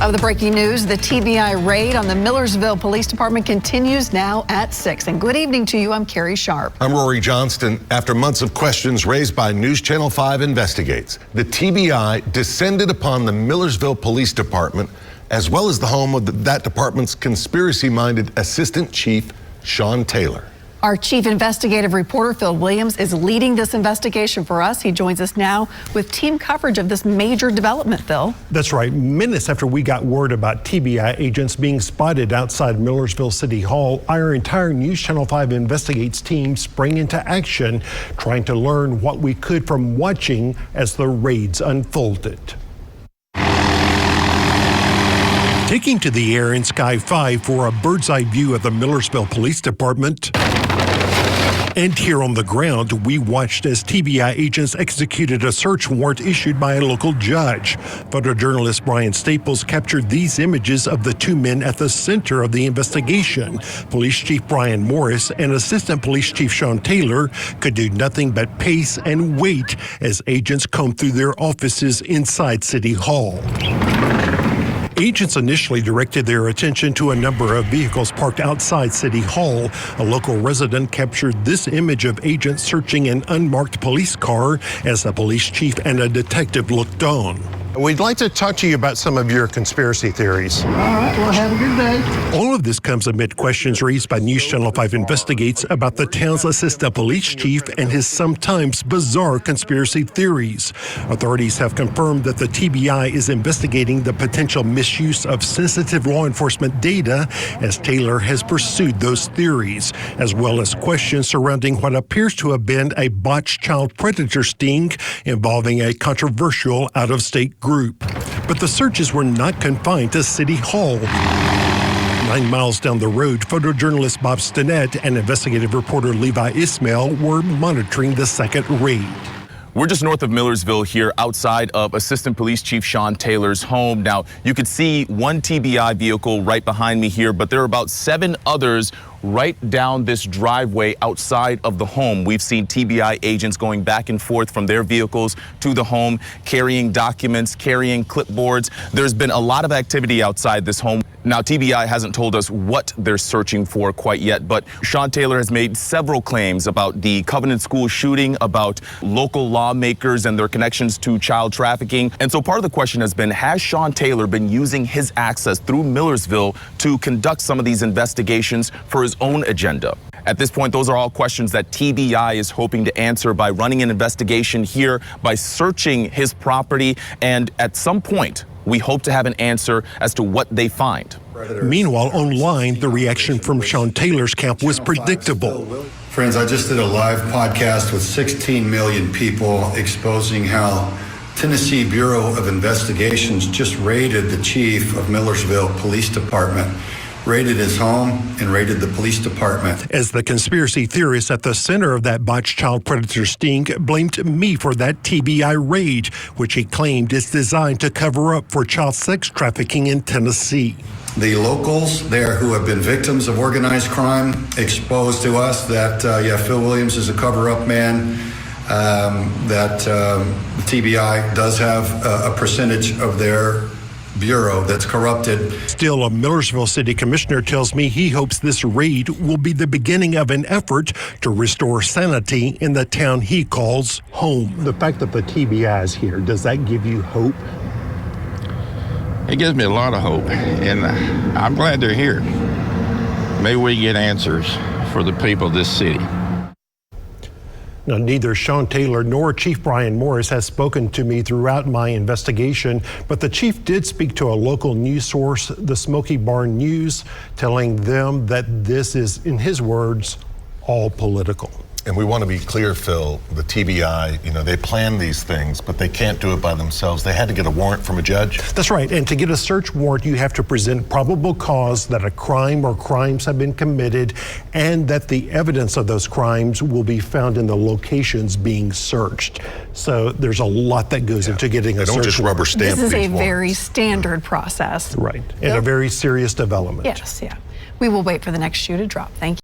Of the breaking news, the TBI raid on the Millersville Police Department continues now at 6. And good evening to you. I'm Carrie Sharp. I'm Rory Johnston. After months of questions raised by News Channel 5 Investigates, the TBI descended upon the Millersville Police Department, as well as the home of that department's conspiracy-minded Assistant Chief, Sean Taylor. Our chief investigative reporter, Phil Williams, is leading this investigation for us. He joins us now with team coverage of this major development, Phil. That's right. Minutes after we got word about TBI agents being spotted outside Millersville City Hall, our entire News Channel 5 Investigates team sprang into action, trying to learn what we could from watching as the raids unfolded. Taking to the air in Sky 5 for a bird's eye view of the Millersville Police Department. And here on the ground, we watched as TBI agents executed a search warrant issued by a local judge. Photojournalist Brian Staples captured these images of the two men at the center of the investigation. Police Chief Brian Morris and Assistant Police Chief Sean Taylor could do nothing but pace and wait as agents combed through their offices inside City Hall. Agents initially directed their attention to a number of vehicles parked outside City Hall. A local resident captured this image of agents searching an unmarked police car as a police chief and a detective looked on. We'd like to talk to you about some of your conspiracy theories. All right, well, have a good day. All of this comes amid questions raised by News Channel 5 Investigates about the town's assistant police chief and his sometimes bizarre conspiracy theories. Authorities have confirmed that the TBI is investigating the potential misuse of sensitive law enforcement data as Taylor has pursued those theories, as well as questions surrounding what appears to have been a botched child predator sting involving a controversial out-of-state group. But the searches were not confined to City Hall. 9 miles down the road, photojournalist Bob Stinnett and investigative reporter Levi Ismail were monitoring the second raid. We're just north of Millersville here outside of Assistant Police Chief Sean Taylor's home. Now, you could see one TBI vehicle right behind me here, but there are about 7 others right down this driveway outside of the home. We've seen TBI agents going back and forth from their vehicles to the home, carrying documents, carrying clipboards. There's been a lot of activity outside this home. Now, TBI hasn't told us what they're searching for quite yet, but Sean Taylor has made several claims about the Covenant School shooting, about local lawmakers and their connections to child trafficking. And so part of the question has been, has Sean Taylor been using his access through Millersville to conduct some of these investigations for his own agenda? At this point, those are all questions that TBI is hoping to answer by running an investigation here, by searching his property, and at some point, we hope to have an answer as to what they find. Meanwhile, online, the reaction from Sean Taylor's camp was predictable. Friends, I just did a live podcast with 16 million people exposing how Tennessee Bureau of Investigations just raided the chief of Millersville Police Department, raided his home and raided the police department. As the conspiracy theorist at the center of that botched child predator sting blamed me for that TBI raid, which he claimed is designed to cover up for child sex trafficking in Tennessee. The locals there who have been victims of organized crime exposed to us that, Phil Williams is a cover-up man, that TBI does have a percentage of their bureau that's corrupted. Still, a Millersville City Commissioner tells me he hopes this raid will be the beginning of an effort to restore sanity in the town he calls home. The fact that the TBI is here, does that give you hope? It gives me a lot of hope, and I'm glad they're here. Maybe we get answers for the people of this city. Now, neither Sean Taylor nor Chief Brian Morris has spoken to me throughout my investigation, but the chief did speak to a local news source, the Smoky Barn News, telling them that this is, in his words, all political. And we want to be clear, Phil, the TBI, they plan these things, but they can't do it by themselves. They had to get a warrant from a judge. That's right. And to get a search warrant, you have to present probable cause that a crime or crimes have been committed and that the evidence of those crimes will be found in the locations being searched. So there's a lot that goes into getting a search warrant. They don't just rubber stamp these these is a very standard process. Right. And a very serious development. Yes, yeah. We will wait for the next shoe to drop. Thank you.